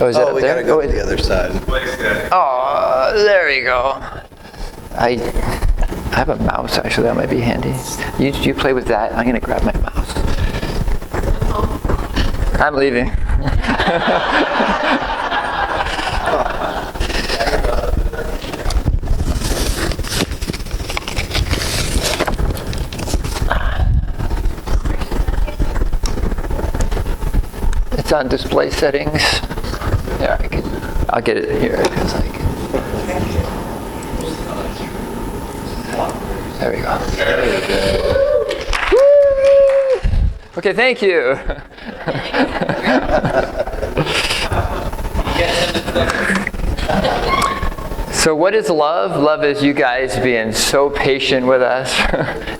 Oh, is that up we there? gotta go to the other side. Oh, there you go. I have a mouse, actually. That might be handy. You play with that. I'm going to grab my mouse. I'm leaving. It's on display settings. Yeah, I'll get it here. There we go. Okay, thank you. So what is love? Love is you guys being so patient with us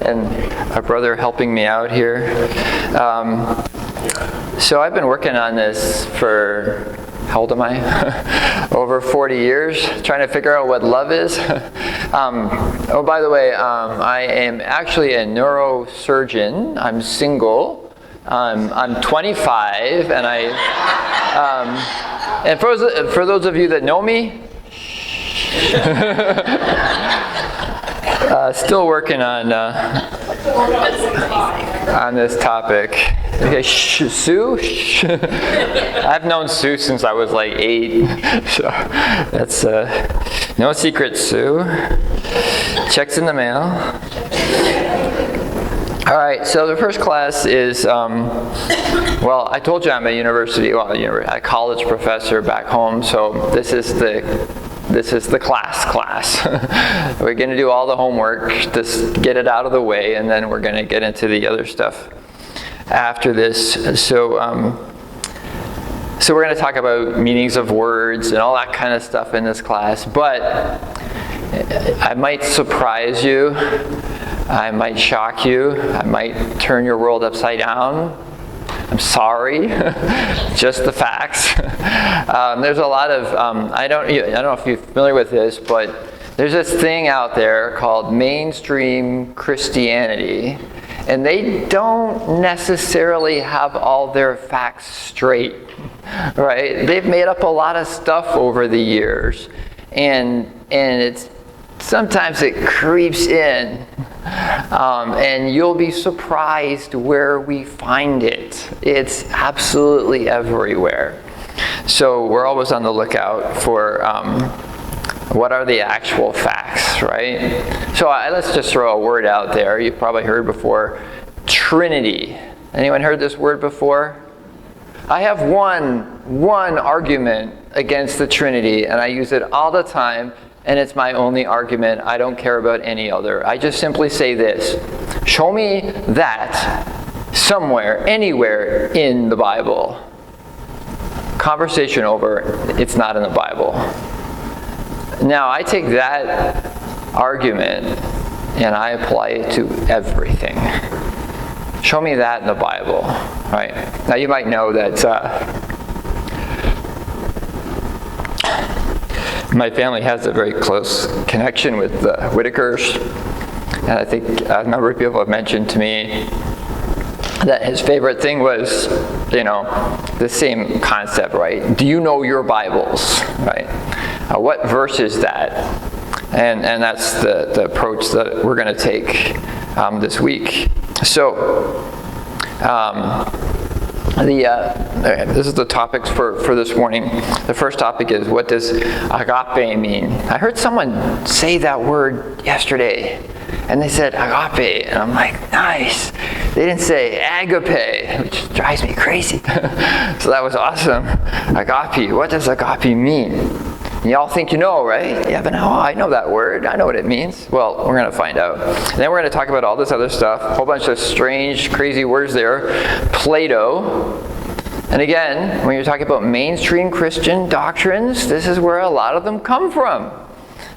and our brother helping me out here. So I've been working on this for, how old am I? Over 40 years, trying to figure out what love is. Oh, by the way, I am actually a neurosurgeon. I'm single. I'm 25, and and for those of you that know me, still working on this topic. Okay, Sue? I've known Sue since I was like 8, so that's no secret, Sue. Checks in the mail. All right, so the first class is, well, I told you I'm a college professor back home, so this is the class. We're going to do all the homework, just get it out of the way, and then we're going to get into the other stuff after this. So we're going to talk about meanings of words and all that kind of stuff in this class, but I might surprise you, I might shock you, I might turn your world upside down. I'm sorry, just the facts. There's a lot of, I don't know if you're familiar with this, but there's this thing out there called mainstream Christianity, and they don't necessarily have all their facts straight, right? They've made up a lot of stuff over the years, and sometimes it creeps in, and you'll be surprised where we find it. It's absolutely everywhere. So we're always on the lookout for what are the actual facts, right? So let's just throw a word out there. You've probably heard before, Trinity. Anyone heard this word before? I have one argument against the Trinity, and I use it all the time. And it's my only argument. I don't care about any other. I just simply say this. Show me that somewhere, anywhere in the Bible. Conversation over. It's not in the Bible. Now, I take that argument and I apply it to everything. Show me that in the Bible. Right? Now, you might know that my family has a very close connection with the Whitakers, and I think a number of people have mentioned to me that his favorite thing was, the same concept, right? Do you know your Bibles, right? What verse is that? And that's the approach that we're going to take this week. So, this is the topics for this morning. The first topic is, what does agape mean? I heard someone say that word yesterday, and they said agape, and I'm like, nice. They didn't say agape, which drives me crazy. So that was awesome. Agape, what does agape mean? Y'all think you know, right? Yeah, but no, I know that word. I know what it means. Well, we're going to find out. And then we're going to talk about all this other stuff, a whole bunch of strange, crazy words there. Plato. And again, when you're talking about mainstream Christian doctrines, this is where a lot of them come from.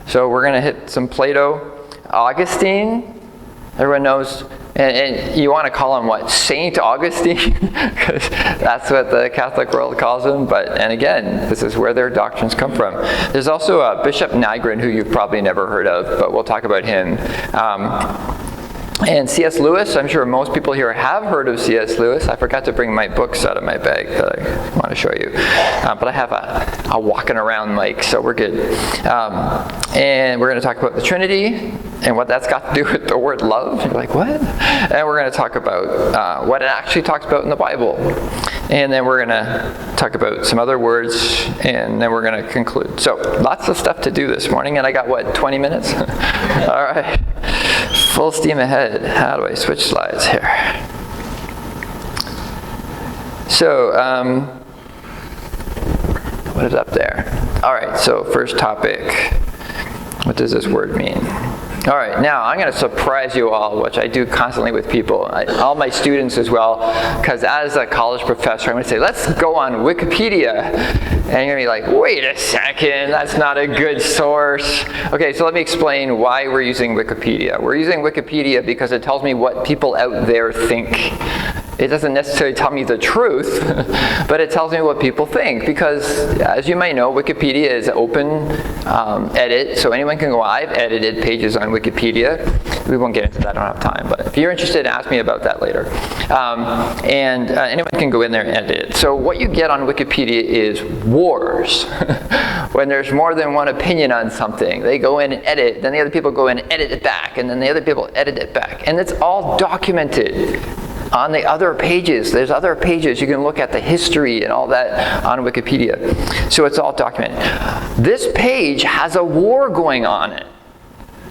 So we're going to hit some Plato. Augustine, everyone knows. And you want to call him what? Saint Augustine? Because that's what the Catholic world calls him. And again, this is where their doctrines come from. There's also Bishop Nygren, who you've probably never heard of, but we'll talk about him. And C.S. Lewis, I'm sure most people here have heard of C.S. Lewis. I forgot to bring my books out of my bag that I want to show you. But I have a walking around mic, so we're good. And we're going to talk about the Trinity and what that's got to do with the word love. You're like, what? And we're going to talk about what it actually talks about in the Bible. And then we're going to talk about some other words, and then we're going to conclude. So lots of stuff to do this morning, and I got, 20 minutes? All right. Full steam ahead. How do I switch slides here? So, what is up there? All right, so first topic. What does this word mean? All right, now I'm going to surprise you all, which I do constantly with people, all my students as well, because as a college professor, I'm going to say, let's go on Wikipedia. And you're going to be like, wait a second, that's not a good source. Okay, so let me explain why we're using Wikipedia. We're using Wikipedia because it tells me what people out there think. It doesn't necessarily tell me the truth, but it tells me what people think, because as you might know, Wikipedia is open edit, so anyone can go. I've edited pages on Wikipedia. We won't get into that, I don't have time, but if you're interested, ask me about that later. Anyone can go in there and edit it. So what you get on Wikipedia is wars. When there's more than one opinion on something, they go in and edit, then the other people go in and edit it back, and then the other people edit it back, and it's all documented. On the other pages, there's other pages you can look at the history and all that on Wikipedia. So it's all documented. This page has a war going on it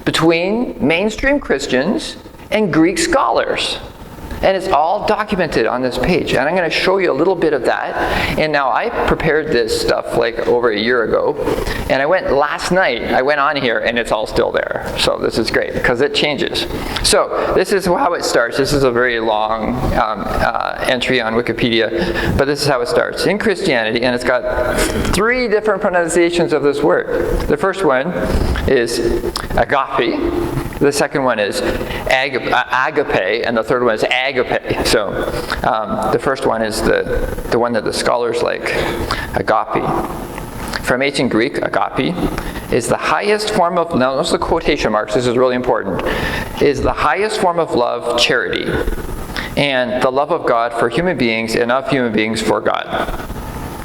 between mainstream Christians and Greek scholars. And it's all documented on this page. And I'm going to show you a little bit of that. And now I prepared this stuff like over a year ago. And I went last night, I went on here and it's all still there. So this is great because it changes. So this is how it starts. This is a very long entry on Wikipedia. But this is how it starts. In Christianity, and it's got 3 different pronunciations of this word. The first one is agape. The second one is agape, and the third one is agape. So the first one is the one that the scholars like, agape. From ancient Greek, agape is the highest form of, now notice the quotation marks, this is really important, is the highest form of love, charity, and the love of God for human beings and of human beings for God.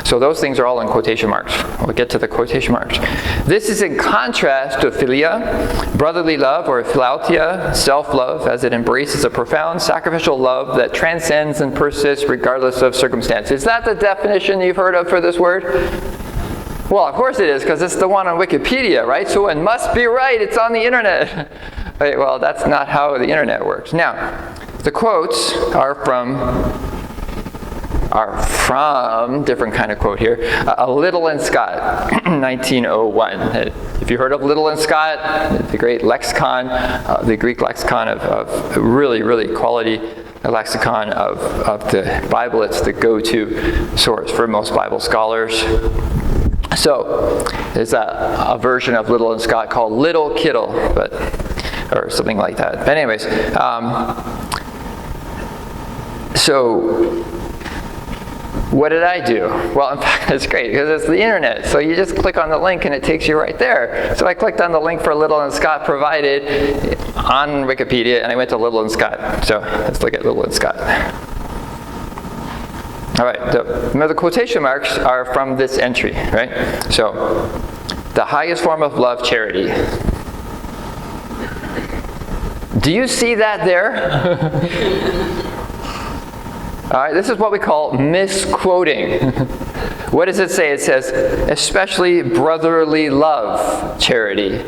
So those things are all in quotation marks. We'll get to the quotation marks. This is in contrast to philia, brotherly love, or philautia, self-love, as it embraces a profound sacrificial love that transcends and persists regardless of circumstance. Is that the definition you've heard of for this word? Well, of course it is, because it's the one on Wikipedia, right? So it must be right. It's on the internet. Okay, well, that's not how the internet works. Now, the quotes are from different kind of quote here, Little and Scott, 1901. If you heard of Little and Scott, the great lexicon, the Greek lexicon of really, really quality lexicon of the Bible, it's the go-to source for most Bible scholars. So there's a version of Little and Scott called Little Kittle, or something like that. But anyways, so what did I do? Well, in fact, it's great because it's the internet. So you just click on the link and it takes you right there. So I clicked on the link for Little and Scott provided on Wikipedia, and I went to Little and Scott. So let's look at Little and Scott. All right, the quotation marks are from this entry, right? So, the highest form of love, charity. Do you see that there? All right, this is what we call misquoting. What does it say? It says, especially brotherly love, charity.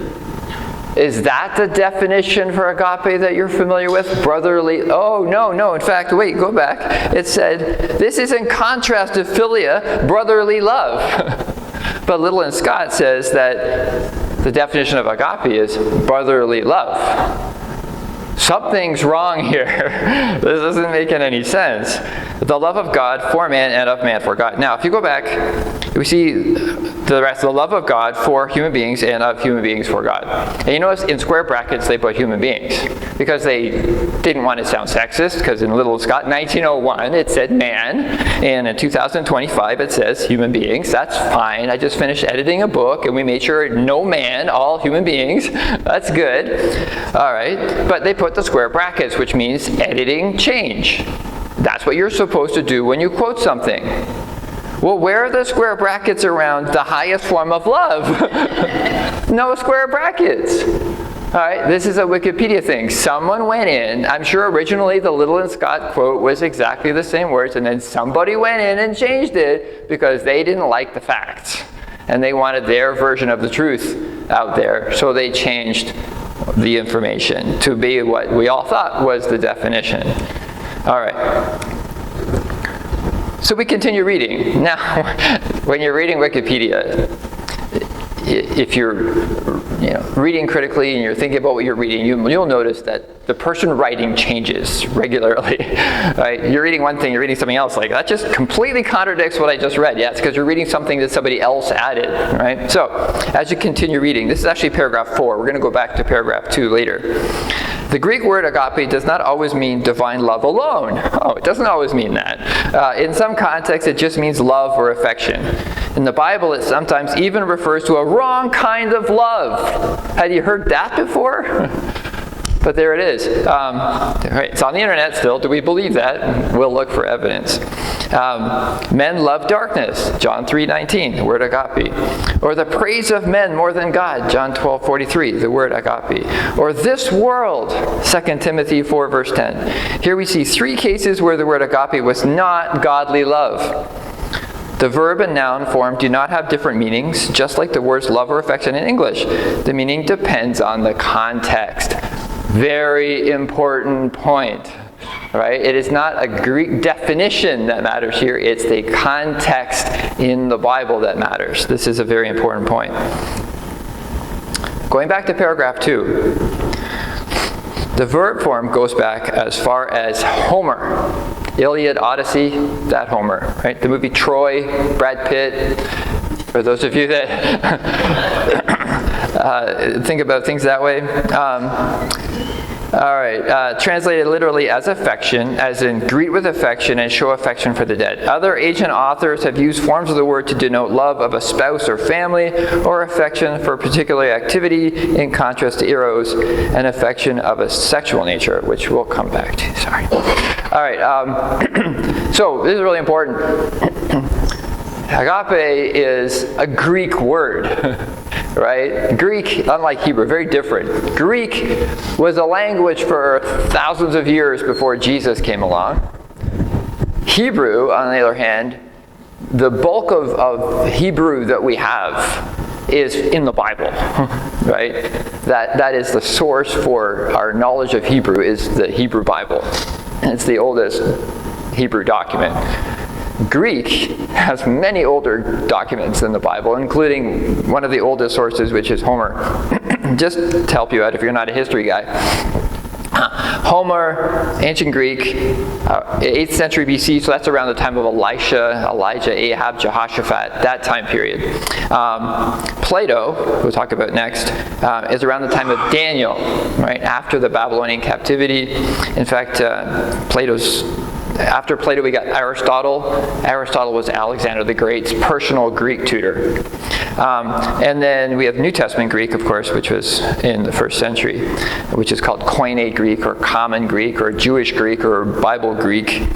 Is that the definition for agape that you're familiar with? Brotherly, oh, no. In fact, wait, go back. It said, this is in contrast to philia, brotherly love. But Little and Scott says that the definition of agape is brotherly love. Something's wrong here. This isn't making any sense. The love of God for man and of man for God. Now, if you go back, we see the rest of the love of God for human beings and of human beings for God. And you notice in square brackets they put human beings because they didn't want to sound sexist, because in Little Scott 1901 it said man, and in 2025 it says human beings. That's fine. I just finished editing a book and we made sure no man, all human beings. That's good. All right. But they put the square brackets, which means editing change. That's what you're supposed to do when you quote something. Well, where are the square brackets around the highest form of love? No square brackets. All right, this is a Wikipedia thing. Someone went in, I'm sure originally the Little and Scott quote was exactly the same words, and then somebody went in and changed it because they didn't like the facts. And they wanted their version of the truth out there, so they changed the information to be what we all thought was the definition. All right. So we continue reading. Now, when you're reading Wikipedia, if you're reading critically and you're thinking about what you're reading, you'll notice that the person writing changes regularly. Right? You're reading one thing, you're reading something else. Like, that just completely contradicts what I just read. Yeah, it's because you're reading something that somebody else added. Right? So, as you continue reading, this is actually paragraph 4. We're going to go back to paragraph 2 later. The Greek word agape does not always mean divine love alone. Oh, it doesn't always mean that. In some contexts, it just means love or affection. In the Bible, it sometimes even refers to a wrong kind of love. Had you heard that before? But there it is. It's on the internet still. Do we believe that? We'll look for evidence. Men love darkness, John 3:19, the word agape. Or the praise of men more than God, John 12:43, the word agape. Or this world, 2 Timothy 4, verse 10. Here we see 3 cases where the word agape was not godly love. The verb and noun form do not have different meanings, just like the words love or affection in English. The meaning depends on the context. Very important point. Right? It is not a Greek definition that matters here. It's the context in the Bible that matters. This is a very important point. Going back to paragraph 2. The verb form goes back as far as Homer. Iliad, Odyssey, that Homer. Right? The movie Troy, Brad Pitt. For those of you that think about things that way. All right, translated literally as affection, as in greet with affection and show affection for the dead. Other ancient authors have used forms of the word to denote love of a spouse or family, or affection for a particular activity, in contrast to eros, and affection of a sexual nature, which we'll come back to. Sorry. All right, so this is really important. Agape is a Greek word, right? Greek, unlike Hebrew, very different. Greek was a language for thousands of years before Jesus came along. Hebrew, on the other hand, the bulk of Hebrew that we have is in the Bible, right? That is the source for our knowledge of Hebrew, is the Hebrew Bible. And it's the oldest Hebrew document. Greek has many older documents than the Bible, including one of the oldest sources, which is Homer. Just to help you out if you're not a history guy. Homer, ancient Greek, 8th century BC, so that's around the time of Elisha, Elijah, Ahab, Jehoshaphat, that time period. Plato, we'll talk about next, is around the time of Daniel, right, after the Babylonian captivity. In fact, after Plato, we got Aristotle. Aristotle was Alexander the Great's personal Greek tutor. And then we have New Testament Greek, of course, which was in the 1st century, which is called Koine Greek, or Common Greek, or Jewish Greek, or Bible Greek,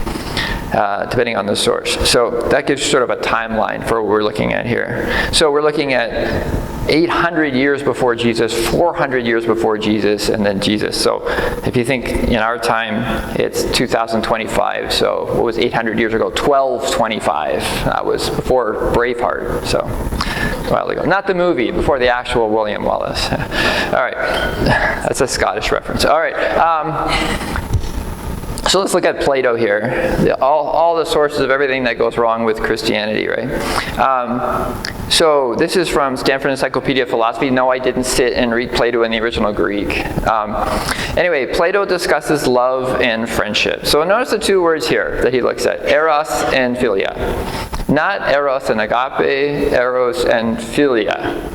depending on the source. So that gives sort of a timeline for what we're looking at here. So we're looking at 800 years before Jesus, 400 years before Jesus, and then Jesus. So if you think in our time, it's 2025. So what was 800 years ago? 1225. That was before Braveheart. So a while ago. Not the movie, before the actual William Wallace. All right. That's a Scottish reference. All right. So let's look at Plato here. All the sources of everything that goes wrong with Christianity, right? So this is from Stanford Encyclopedia of Philosophy. No, I didn't sit and read Plato in the original Greek. Anyway, Plato discusses love and friendship. So notice the two words here that he looks at, eros and philia. Not eros and agape, eros and philia.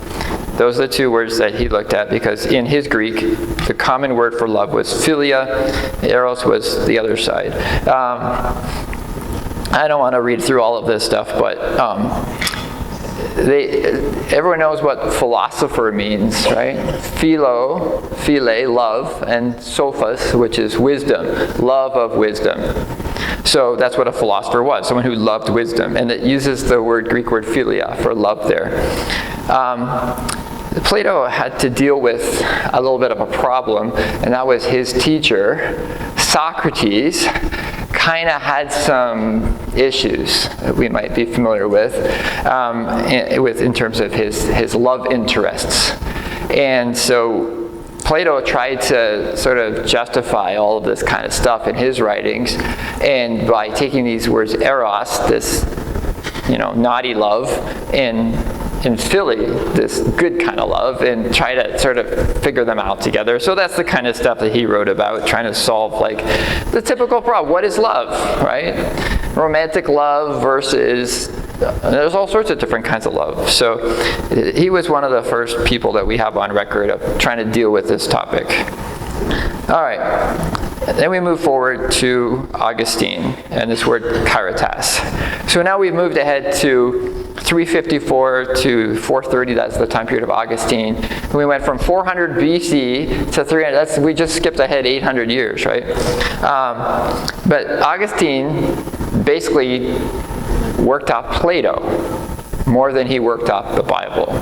Those are the two words that he looked at because in his Greek, the common word for love was philia, eros was the other side. I don't want to read through all of this stuff, but everyone knows what philosopher means, right? Philo, love, and sophos, which is wisdom, love of wisdom. So that's what a philosopher was, someone who loved wisdom. And it uses the Greek word philia for love there. Plato had to deal with a little bit of a problem, and that was his teacher, Socrates, kind of had some issues that we might be familiar with, in terms of his love interests. And so Plato tried to sort of justify all of this kind of stuff in his writings, and by taking these words eros, this naughty love, and philly, this good kind of love, and try to sort of figure them out together. So that's the kind of stuff that he wrote about, trying to solve like the typical problem. What is love, right? Romantic love versus, there's all sorts of different kinds of love. So he was one of the first people that we have on record of trying to deal with this topic. All right. Then we move forward to Augustine and this word caritas. So now we've moved ahead to 354 to 430, that's the time period of Augustine. And we went from 400 BC to 300, we just skipped ahead 800 years, right? But Augustine basically worked off Plato more than he worked off the Bible.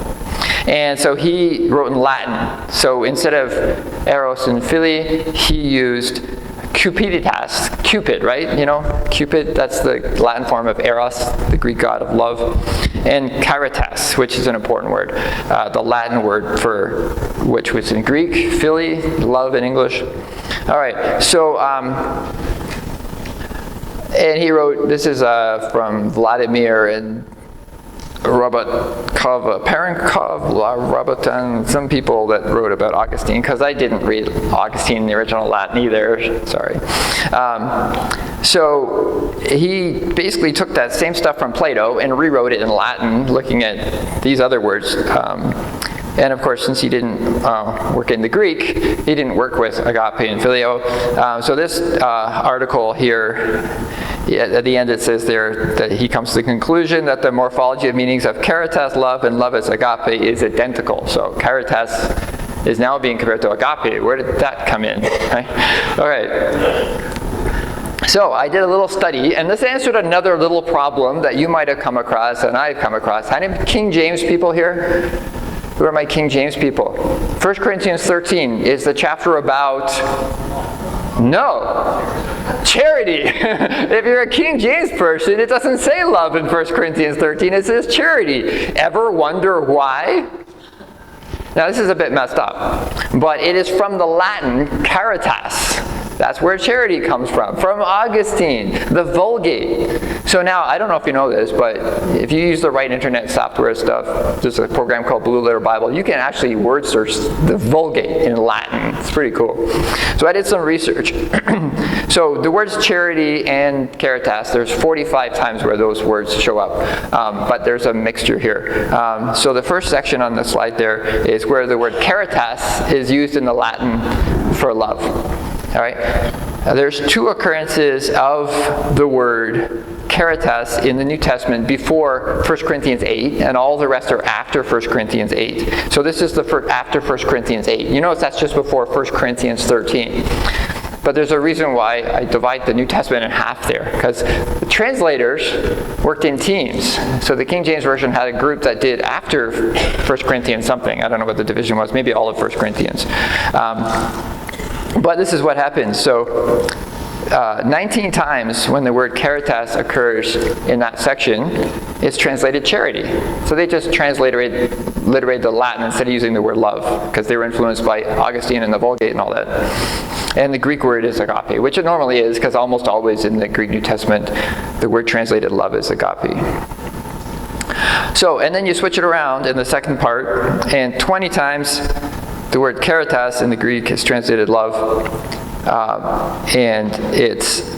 And so he wrote in Latin. So instead of eros and philia, he used cupiditas, Cupid, right? Cupid, that's the Latin form of eros, the Greek god of love. And caritas, which is an important word, the Latin word for which was in Greek, philly, love in English. All right, so, and he wrote, this is from Vladimir and Robotin, some people that wrote about Augustine, because I didn't read Augustine in the original Latin either, sorry. So he basically took that same stuff from Plato and rewrote it in Latin, looking at these other words. And of course, since he didn't work in the Greek, he didn't work with agape and phileo. So this article here, at the end it says there that he comes to the conclusion that the morphology of meanings of caritas, love, and love as agape is identical. So caritas is now being compared to agape. Where did that come in? Right? All right. So I did a little study, and this answered another little problem that you might have come across and I've come across. Any King James people here? Who are my King James people? 1 Corinthians 13 is the chapter about charity. If you're a King James person, it doesn't say love in 1 Corinthians 13, it says charity. Ever wonder why? Now this is a bit messed up, but it is from the Latin caritas. That's where charity comes from Augustine, the Vulgate. So now, I don't know if you know this, but if you use the right internet software stuff, there's a program called Blue Letter Bible, you can actually word search the Vulgate in Latin. It's pretty cool. So I did some research. So the words charity and caritas, there's 45 times where those words show up, but there's a mixture here. So the first section on the slide there is where the word caritas is used in the Latin for love. All right. There's two occurrences of the word caritas in the New Testament before 1 Corinthians 8, and all the rest are after 1 Corinthians 8. So this is after 1 Corinthians 8. You notice that's just before 1 Corinthians 13. But there's a reason why I divide the New Testament in half there, because the translators worked in teams. So the King James Version had a group that did after 1 Corinthians something. I don't know what the division was, maybe all of 1 Corinthians. But this is what happens. So 19 times when the word caritas occurs in that section, it's translated charity. So they just transliterated the Latin instead of using the word love, because they were influenced by Augustine and the Vulgate and all that. And the Greek word is agape, which it normally is, because almost always in the Greek New Testament, the word translated love is agape. So, and then you switch it around in the second part, and 20 times the word caritas in the Greek is translated love, and it's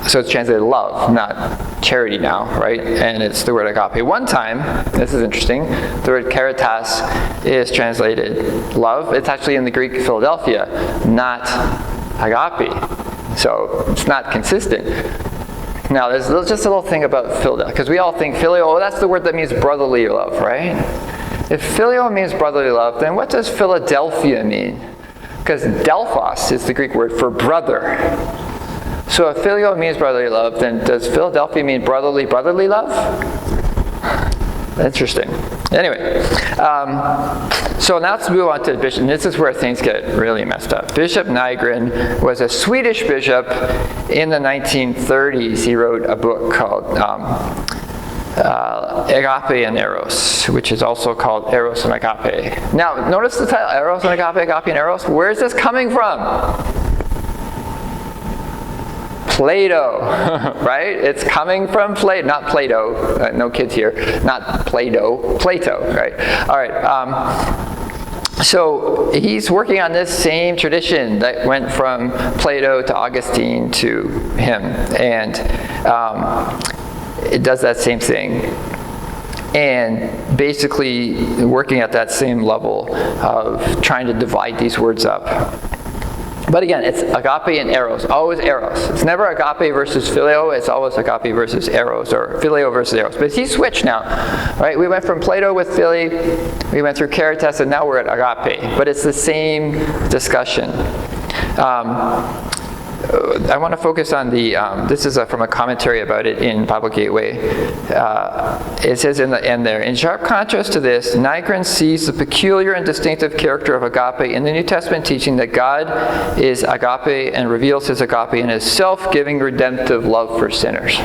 translated love, not charity now, right? And it's the word agape. One time, this is interesting, the word caritas is translated love. It's actually in the Greek Philadelphia, not agape. So it's not consistent. Now, there's just a little thing about Philadelphia, because we all think filial, that's the word that means brotherly love, right? If filial means brotherly love, then what does Philadelphia mean? Because Delphos is the Greek word for brother. So if filial means brotherly love, then does Philadelphia mean brotherly love? Interesting. Anyway, so now let's move on to bishop. And this is where things get really messed up. Bishop Nygren was a Swedish bishop in the 1930s. He wrote a book called Agape and Eros, which is also called Eros and Agape. Now, notice the title, Eros and Agape, Agape and Eros. Where is this coming from? Plato, right? It's coming from Plato, not Plato, no kids here, not Plato, Plato, right? All right, so he's working on this same tradition that went from Plato to Augustine to him, and it does that same thing. And basically working at that same level of trying to divide these words up. But again, it's agape and eros, always eros. It's never agape versus phileo, it's always agape versus eros, or phileo versus eros. But he switched now, right? We went from Plato with Philly, we went through caritas, and now we're at agape. But it's the same discussion. I want to focus on the, this is from a commentary about it in Bible Gateway. It says in the end there, in sharp contrast to this, Nygren sees the peculiar and distinctive character of agape in the New Testament teaching that God is agape and reveals his agape in his self-giving redemptive love for sinners.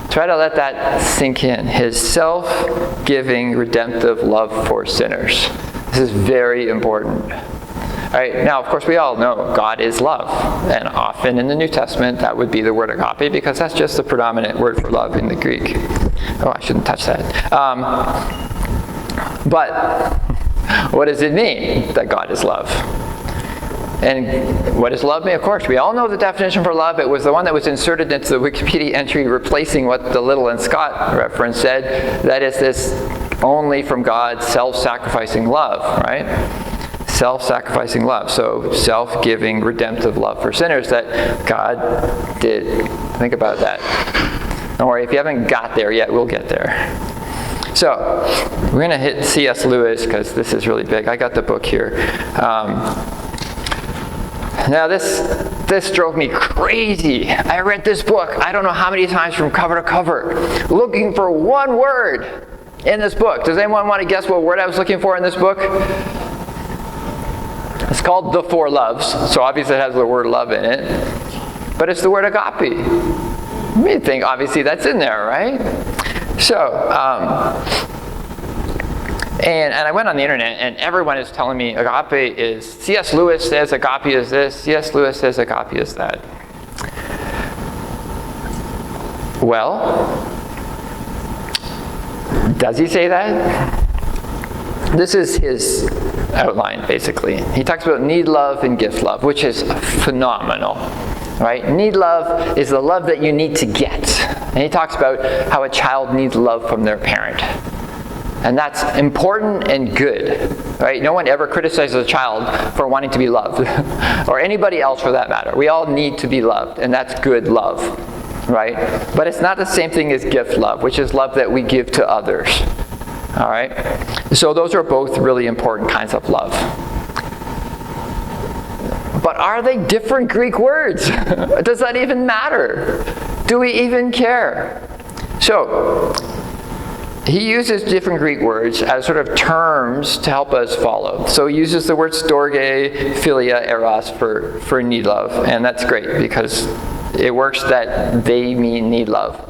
Try to let that sink in. His self-giving redemptive love for sinners. This is very important. All right, now, of course, we all know God is love. And often in the New Testament, that would be the word agape, because that's just the predominant word for love in the Greek. Oh, I shouldn't touch that. But what does it mean that God is love? And what does love mean? Of course, we all know the definition for love. It was the one that was inserted into the Wikipedia entry replacing what the Little and Scott reference said. That is this only from God self-sacrificing love, right? Self-sacrificing love. So self-giving, redemptive love for sinners that God did. Think about that. Don't worry, if you haven't got there yet, we'll get there. So we're going to hit C.S. Lewis because this is really big. I got the book here. Now this drove me crazy. I read this book, I don't know how many times from cover to cover, looking for one word in this book. Does anyone want to guess what word I was looking for in this book? It's called The Four Loves, so obviously it has the word love in it. But it's the word agape. You think, obviously, that's in there, right? So, and I went on the internet, and everyone is telling me agape is, C.S. Lewis says agape is this, C.S. Lewis says agape is that. Well, does he say that? This is his outline, basically. He talks about need love and gift love, which is phenomenal, right? Need love is the love that you need to get. And he talks about how a child needs love from their parent. And that's important and good, right? No one ever criticizes a child for wanting to be loved, or anybody else for that matter. We all need to be loved, and that's good love, right? But it's not the same thing as gift love, which is love that we give to others. All right? So those are both really important kinds of love. But are they different Greek words? Does that even matter? Do we even care? So, he uses different Greek words as sort of terms to help us follow. So he uses the word storge, philia, eros for need love. And that's great because it works that they mean need love.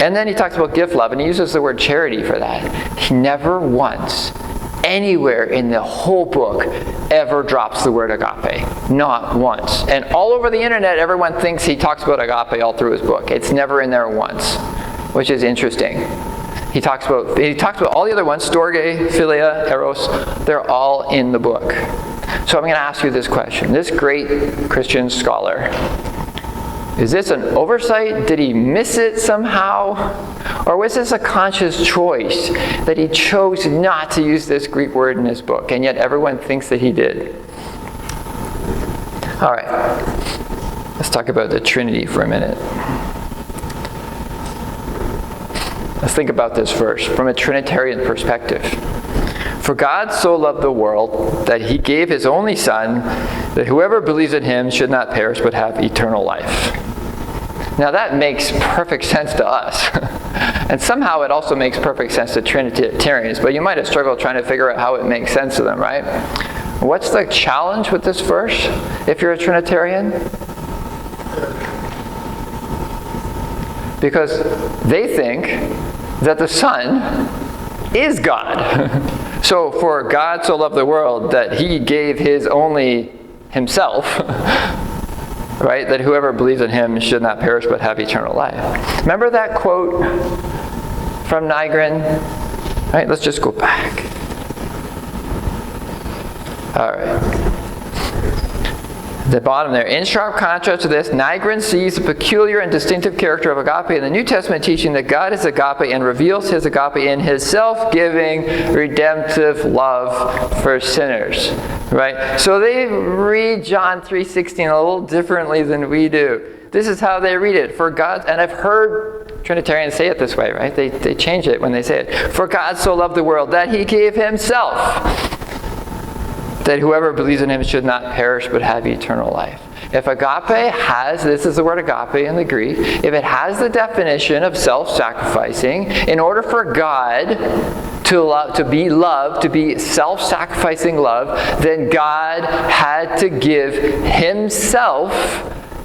And then he talks about gift love, and he uses the word charity for that. He never once, anywhere in the whole book, ever drops the word agape. Not once. And all over the internet, everyone thinks he talks about agape all through his book. It's never in there once. which is interesting. He talks about all the other ones, storge, philia, eros, they're all in the book. So I'm going to ask you this question. This great Christian scholar, is this an oversight? Did he miss it somehow? Or was this a conscious choice that he chose not to use this Greek word in his book, and yet everyone thinks that he did? All right, let's talk about the Trinity for a minute. Let's think about this first from a Trinitarian perspective. For God so loved the world that he gave his only Son, that whoever believes in him should not perish but have eternal life. Now that makes perfect sense to us. And somehow it also makes perfect sense to Trinitarians, but you might have struggled trying to figure out how it makes sense to them, right? What's the challenge with this verse if you're a Trinitarian? Because they think that the Son is God. So for God so loved the world that he gave his only himself, right, that whoever believes in him should not perish but have eternal life. Remember that quote from Nygren? Right, let's just go back. All right. The bottom there. In sharp contrast to this, Nygren sees the peculiar and distinctive character of agape in the New Testament teaching that God is agape and reveals his agape in his self-giving, redemptive love for sinners. Right? So they read John 3:16 a little differently than we do. This is how they read it. For God, and I've heard Trinitarians say it this way, right? They change it when they say it. For God so loved the world that he gave himself, that whoever believes in him should not perish but have eternal life. If agape has, this is the word agape in the Greek, if it has the definition of self-sacrificing, in order for God to be loved, to be self-sacrificing love, then God had to give himself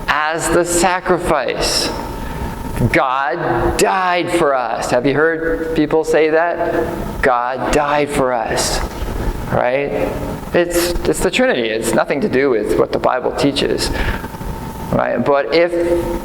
as the sacrifice. God died for us. Have you heard people say that? God died for us. Right? It's the Trinity. It's nothing to do with what the Bible teaches. Right? But if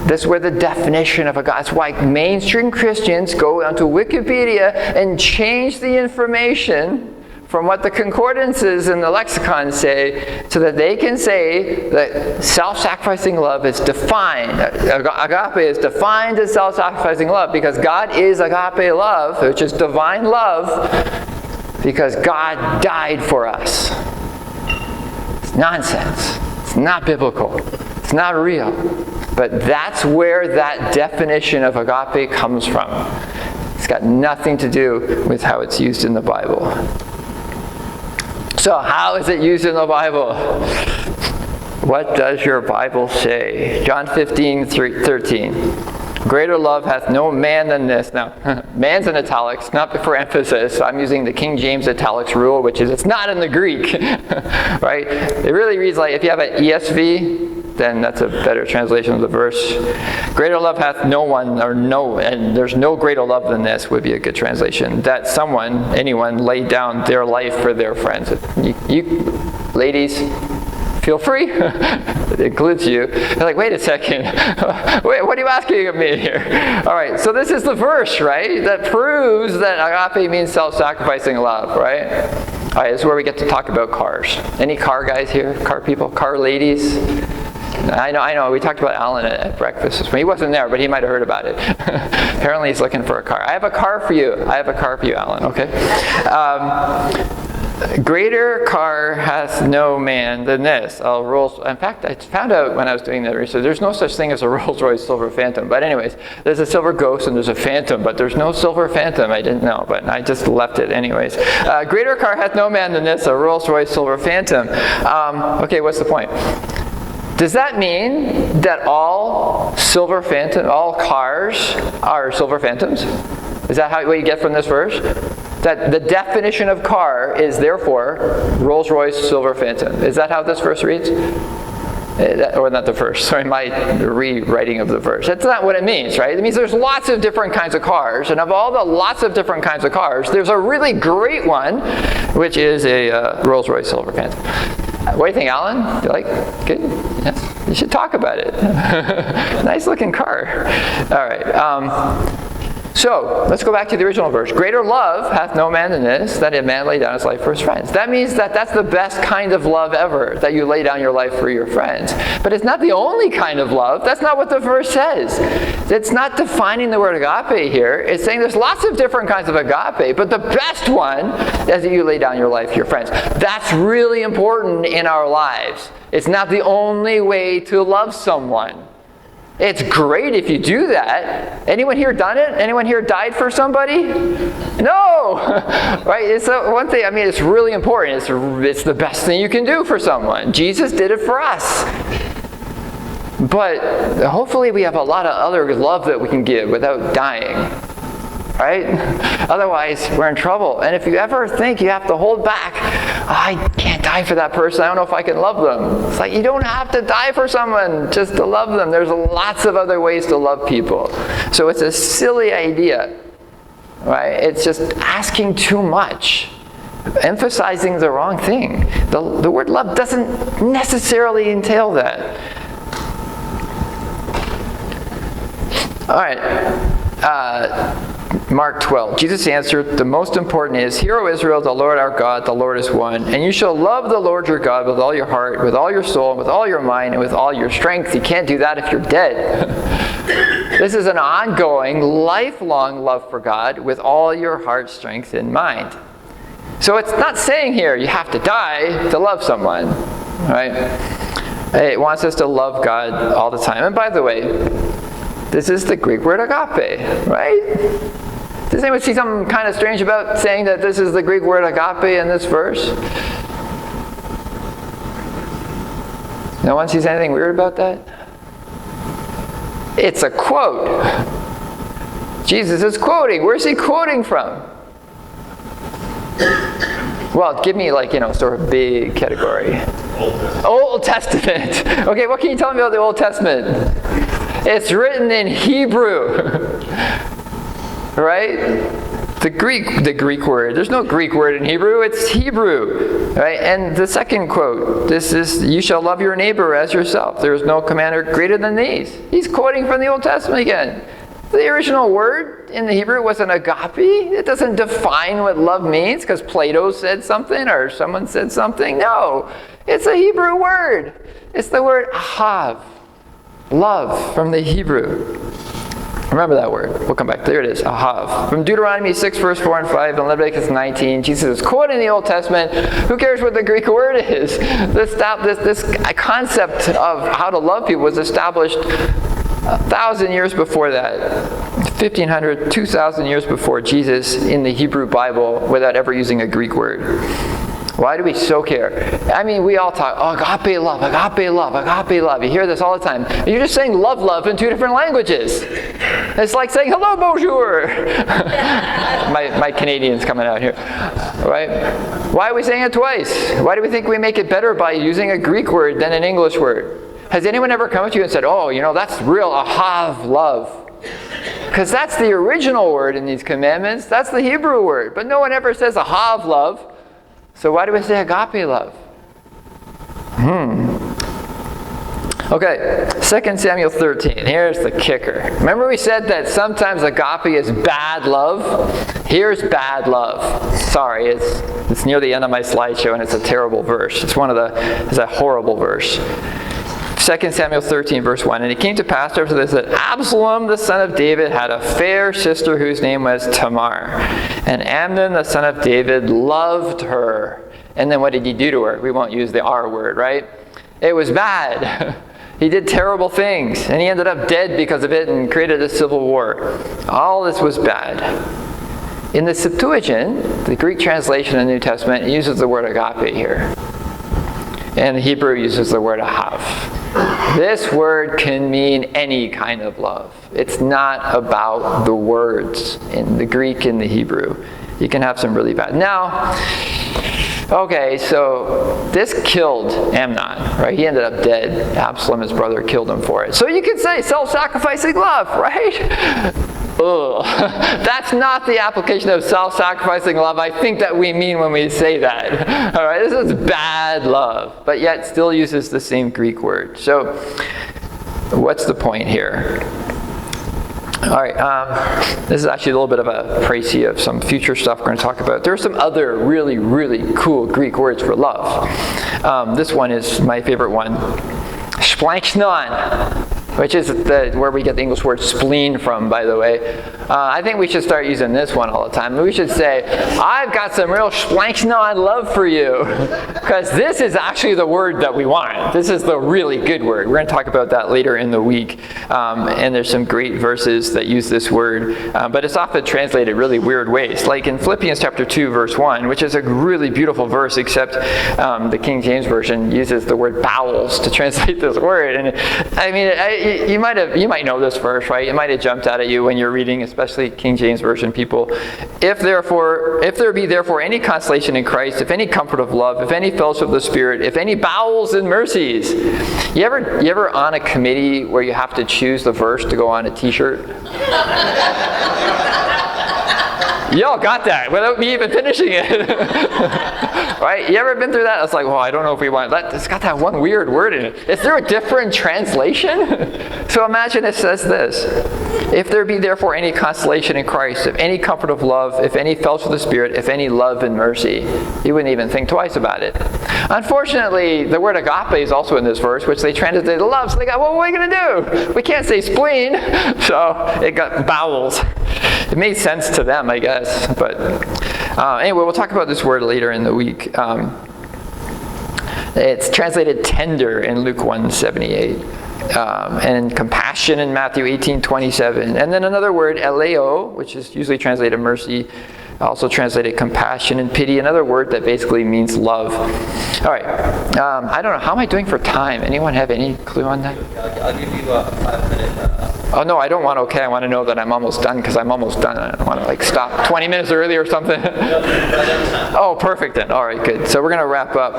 this were the definition of a God, that's why mainstream Christians go onto Wikipedia and change the information from what the concordances and the lexicons say, so that they can say that self-sacrificing love is defined. Agape is defined as self-sacrificing love because God is agape love, which is divine love, because God died for us. It's nonsense. It's not biblical. It's not real. But that's where that definition of agape comes from. It's got nothing to do with how it's used in the Bible. So how is it used in the Bible? What does your Bible say? John 15:13. Greater love hath no man than this. Now, man's in italics, not for emphasis. I'm using the King James italics rule, which is it's not in the Greek. Right? It really reads like, if you have an ESV, then that's a better translation of the verse. Greater love hath no one, and there's no greater love than this would be a good translation. That anyone laid down their life for their friends. You ladies, feel free. It includes you. They're like, wait a second. Wait, what are you asking of me here? All right, so this is the verse, right, that proves that agape means self-sacrificing love, right? All right, this is where we get to talk about cars. Any car guys here? Car people? Car ladies? I know. We talked about Alan at breakfast. He wasn't there, but he might have heard about it. Apparently he's looking for a car. I have a car for you. Alan, okay? Greater car hath no man than this. In fact, I found out when I was doing that research, there's no such thing as a Rolls-Royce Silver Phantom. But anyways, there's a Silver Ghost and there's a Phantom, but there's no Silver Phantom. I didn't know, but I just left it anyways. Greater car hath no man than this, a Rolls-Royce Silver Phantom. Okay, what's the point? Does that mean that all cars are Silver Phantoms? Is that what you get from this verse? That the definition of car is therefore Rolls-Royce Silver Phantom. Is that how this verse reads? Or not the verse, sorry, my rewriting of the verse. That's not what it means, right? It means there's lots of different kinds of cars, and of all the lots of different kinds of cars, there's a really great one, which is a Rolls-Royce Silver Phantom. What do you think, Alan? You like? Good? Yes. You should talk about it. Nice looking car. All right. So, let's go back to the original verse. Greater love hath no man than this, that a man lay down his life for his friends. That means that that's the best kind of love ever, that you lay down your life for your friends. But it's not the only kind of love. That's not what the verse says. It's not defining the word agape here. It's saying there's lots of different kinds of agape, but the best one is that you lay down your life for your friends. That's really important in our lives. It's not the only way to love someone. It's great if you do that. Anyone here done it? Anyone here died for somebody? No! Right? It's one thing, I mean, it's really important. It's the best thing you can do for someone. Jesus did it for us. But hopefully we have a lot of other love that we can give without dying. Right? Otherwise, we're in trouble. And if you ever think you have to hold back, I can't die for that person, I don't know if I can love them. It's like, you don't have to die for someone just to love them. There's lots of other ways to love people. So it's a silly idea. Right? It's just asking too much. Emphasizing the wrong thing. The word love doesn't necessarily entail that. All right. Mark 12. Jesus answered, the most important is, Hear, O Israel, the Lord our God, the Lord is one. And you shall love the Lord your God with all your heart, with all your soul, with all your mind, and with all your strength. You can't do that if you're dead. This is an ongoing, lifelong love for God with all your heart, strength, and mind. So it's not saying here you have to die to love someone. Right? It wants us to love God all the time. And by the way, this is the Greek word agape, right? Does anyone see something kind of strange about saying that this is the Greek word agape in this verse? No one sees anything weird about that? It's a quote. Jesus is quoting. Where's he quoting from? Well, give me sort of big category. Old Testament. Okay, what can you tell me about the Old Testament? It's written in Hebrew. Right? The Greek word. There's no Greek word in Hebrew. It's Hebrew. Right? And the second quote, this is, you shall love your neighbor as yourself. There is no commandment greater than these. He's quoting from the Old Testament again. The original word in the Hebrew was an agape. It doesn't define what love means because Plato said something or someone said something. No. It's a Hebrew word. It's the word ahav. Love from the Hebrew. Remember that word. We'll come back. There it is. Ahav. From Deuteronomy 6, verse 4 and 5, and Leviticus 19, Jesus is quoting the Old Testament. Who cares what the Greek word is? This concept of how to love people was established 1,000 years before that. 1,500, 2,000 years before Jesus in the Hebrew Bible without ever using a Greek word. Why do we so care? I mean, we all talk, agape love, agape love, agape love. You hear this all the time. You're just saying love in two different languages. It's like saying, hello, bonjour. my Canadian's coming out here. Right? Why are we saying it twice? Why do we think we make it better by using a Greek word than an English word? Has anyone ever come to you and said, that's real ahav love? Because that's the original word in these commandments. That's the Hebrew word. But no one ever says ahav love. So why do we say agape love? Okay, 2 Samuel 13. Here's the kicker. Remember we said that sometimes agape is bad love? Here's bad love. Sorry, it's near the end of my slideshow and it's a terrible verse. It's a horrible verse. 2 Samuel 13, verse 1. And it came to pass after this that Absalom, the son of David, had a fair sister whose name was Tamar. And Amnon, the son of David, loved her. And then what did he do to her? We won't use the R word, right? It was bad. He did terrible things. And he ended up dead because of it and created a civil war. All this was bad. In the Septuagint, the Greek translation of the New Testament, it uses the word agape here. And the Hebrew uses the word ahav. This word can mean any kind of love. It's not about the words in the Greek and the Hebrew. You can have some really bad. Now, okay, so this killed Amnon, right? He ended up dead. Absalom, his brother, killed him for it. So you could say self-sacrificing love, right? Ugh. That's not the application of self-sacrificing love I think that we mean when we say that. All right, this is bad love, but yet still uses the same Greek word. So what's the point here? All right, this is actually a little bit of a précis of some future stuff we're going to talk about. There are some other really, really cool Greek words for love. This one is my favorite one, splanchnon, which is where we get the English word spleen from, by the way. I think we should start using this one all the time. We should say, I've got some real splanchnon love for you. Because this is actually the word that we want. This is the really good word. We're going to talk about that later in the week. And there's some great verses that use this word. But it's often translated really weird ways. Like in Philippians chapter 2, verse 1, which is a really beautiful verse, except the King James Version uses the word bowels to translate this word. And I mean, you might know this verse, right? It might have jumped out at you when you're reading, especially King James Version people. If there be therefore any consolation in Christ, if any comfort of love, if any fellowship of the Spirit, if any bowels and mercies. You ever on a committee where you have to choose the verse to go on a t-shirt? Y'all got that without me even finishing it. Right? You ever been through that? It's like, well, I don't know if we want that. It's got that one weird word in it. Is there a different translation? So imagine it says this. If there be therefore any consolation in Christ, if any comfort of love, if any fellowship of the Spirit, if any love and mercy, you wouldn't even think twice about it. Unfortunately, the word agape is also in this verse, which they translated love. So they got, well, what are we going to do? We can't say spleen. So it got bowels. It made sense to them, I guess. But anyway, we'll talk about this word later in the week. It's translated tender in Luke 1:78. And compassion in Matthew 18:27. And then another word, eleo, which is usually translated mercy, also translated compassion and pity, another word that basically means love. All right. I don't know. How am I doing for time? Anyone have any clue on that? I'll give you a 5-minute... Oh, no, I don't want okay. I want to know that I'm almost done because I'm almost done. I don't want to stop 20 minutes early or something. Oh, perfect then. All right, good. So we're going to wrap up.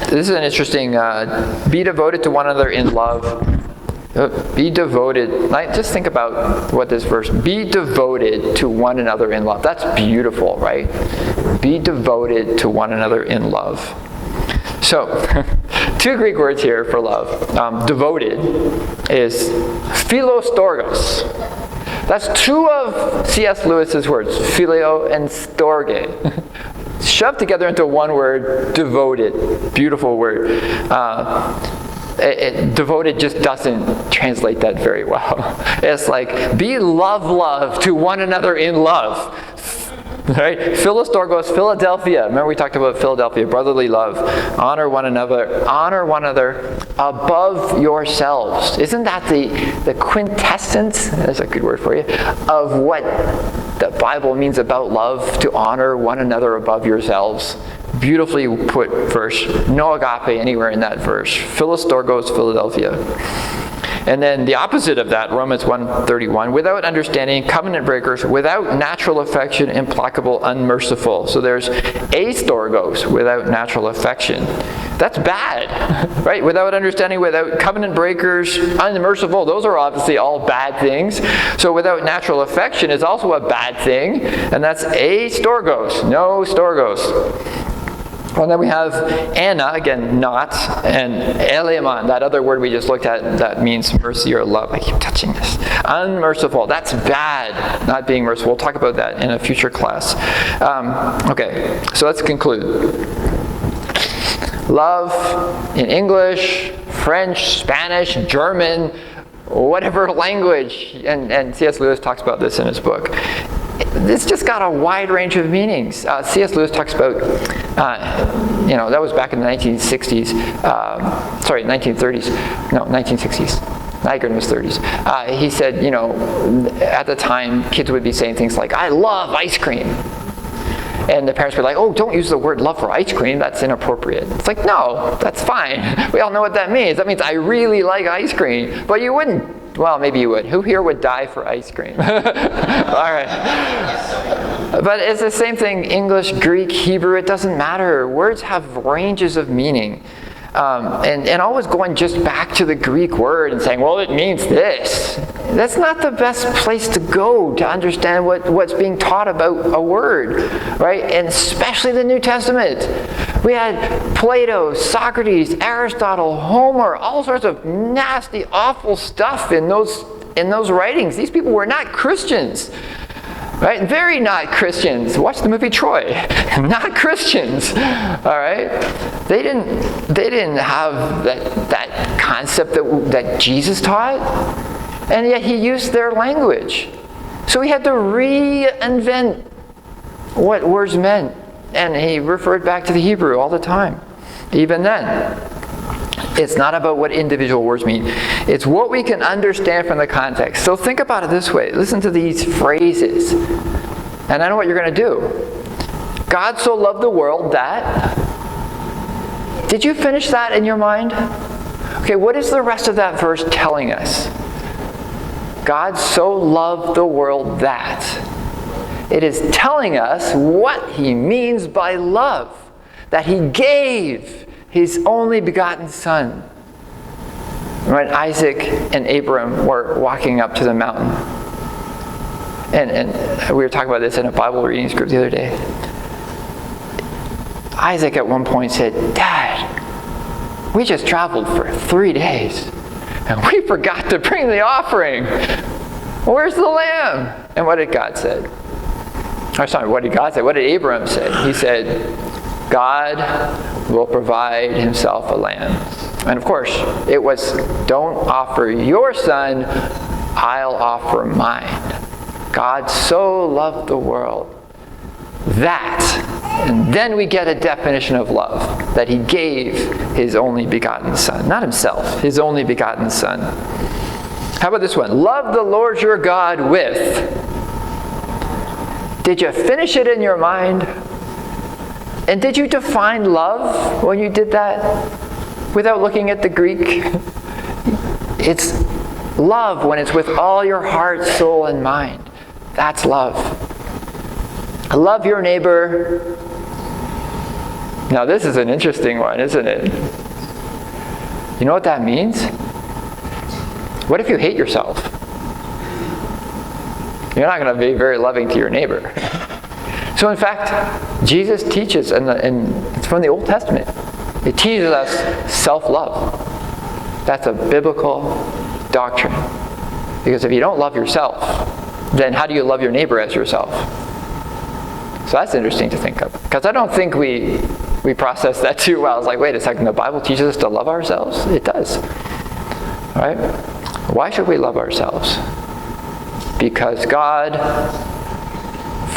This is an interesting, be devoted to one another in love. Be devoted. Just think about what this verse, be devoted to one another in love. That's beautiful, right? Be devoted to one another in love. So, two Greek words here for love. Devoted is philostorgos. That's two of C.S. Lewis's words, phileo and storge. Shoved together into one word, devoted. Beautiful word. Devoted just doesn't translate that very well. It's like, be love to one another in love. Right? Philostorgos, Philadelphia. Remember we talked about Philadelphia, brotherly love. Honor one another above yourselves. Isn't that the quintessence, that's a good word for you, of what the Bible means about love, to honor one another above yourselves? Beautifully put verse. No agape anywhere in that verse. Philostorgos, Philadelphia. And then the opposite of that, Romans 1:31, without understanding, covenant breakers, without natural affection, implacable, unmerciful. So there's astorgos, without natural affection. That's bad, right? Without understanding, without covenant breakers, unmerciful, those are obviously all bad things. So without natural affection is also a bad thing, and that's astorgos, no storgos. Well, then we have Anna, again, not, and eleman, that other word we just looked at that means mercy or love. I keep touching this. Unmerciful, that's bad, not being merciful. We'll talk about that in a future class. Okay, so let's conclude. Love in English, French, Spanish, German, whatever language, and C.S. Lewis talks about this in his book. It's just got a wide range of meanings. C.S. Lewis talks about, that was back in the 1960s, 1930s, no, 1960s. Nygren was 30s. He said, at the time, kids would be saying things like, I love ice cream. And the parents were like, oh, don't use the word love for ice cream. That's inappropriate. It's like, no, that's fine. We all know what that means. That means I really like ice cream. But you wouldn't. Well, maybe you would. Who here would die for ice cream? All right. But it's the same thing, English, Greek, Hebrew, it doesn't matter. Words have ranges of meaning. And always going just back to the Greek word and saying, well, it means this. That's not the best place to go to understand what's being taught about a word, right? And especially the New Testament. We had Plato, Socrates, Aristotle, Homer, all sorts of nasty, awful stuff in those writings. These people were not Christians. Right? Very not Christians. Watch the movie Troy. Not Christians. All right? They didn't have that concept that Jesus taught. And yet he used their language. So he had to reinvent what words meant. And he referred back to the Hebrew all the time. Even then. It's not about what individual words mean. It's what we can understand from the context. So think about it this way. Listen to these phrases. And I know what you're going to do. God so loved the world that... Did you finish that in your mind? Okay, what is the rest of that verse telling us? God so loved the world that... It is telling us what he means by love. That he gave his only begotten son. Right? Isaac and Abram were walking up to the mountain. And we were talking about this in a Bible readings group the other day. Isaac at one point said, "Dad, we just traveled for 3 days and we forgot to bring the offering. Where's the lamb?" And what did God say? Or sorry, what did God say? What did Abram say? He said, God will provide himself a lamb. And of course, it was, don't offer your son, I'll offer mine. God so loved the world that, and then we get a definition of love, that he gave his only begotten son. Not himself, his only begotten son. How about this one? Love the Lord your God with. Did you finish it in your mind? And did you define love when you did that? Without looking at the Greek? It's love when it's with all your heart, soul, and mind. That's love. Love your neighbor. Now this is an interesting one, isn't it? You know what that means? What if you hate yourself? You're not going to be very loving to your neighbor. So in fact, Jesus teaches, and it's from the Old Testament, it teaches us self-love. That's a biblical doctrine. Because if you don't love yourself, then how do you love your neighbor as yourself? So that's interesting to think of. Because I don't think we process that too well. It's like, wait a second, the Bible teaches us to love ourselves? It does. Right? Why should we love ourselves? Because God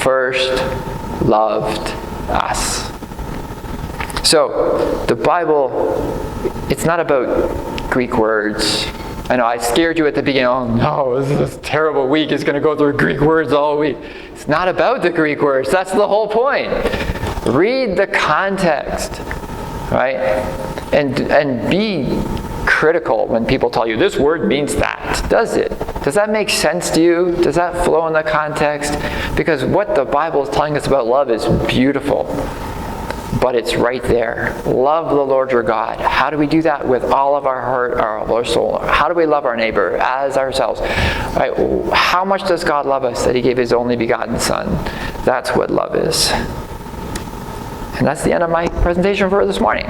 first loved us. So, the Bible, it's not about Greek words. I know I scared you at the beginning. Oh no, this is a terrible week. It's going to go through Greek words all week. It's not about the Greek words. That's the whole point. Read the context, right? And be critical when people tell you this word means that. Does it? Does that make sense to you? Does that flow in the context? Because what the Bible is telling us about love is beautiful. But it's right there. Love the Lord your God. How do we do that? With all of our heart, all of our soul. How do we love our neighbor as ourselves? Right? How much does God love us that he gave his only begotten son? That's what love is. And that's the end of my presentation for this morning.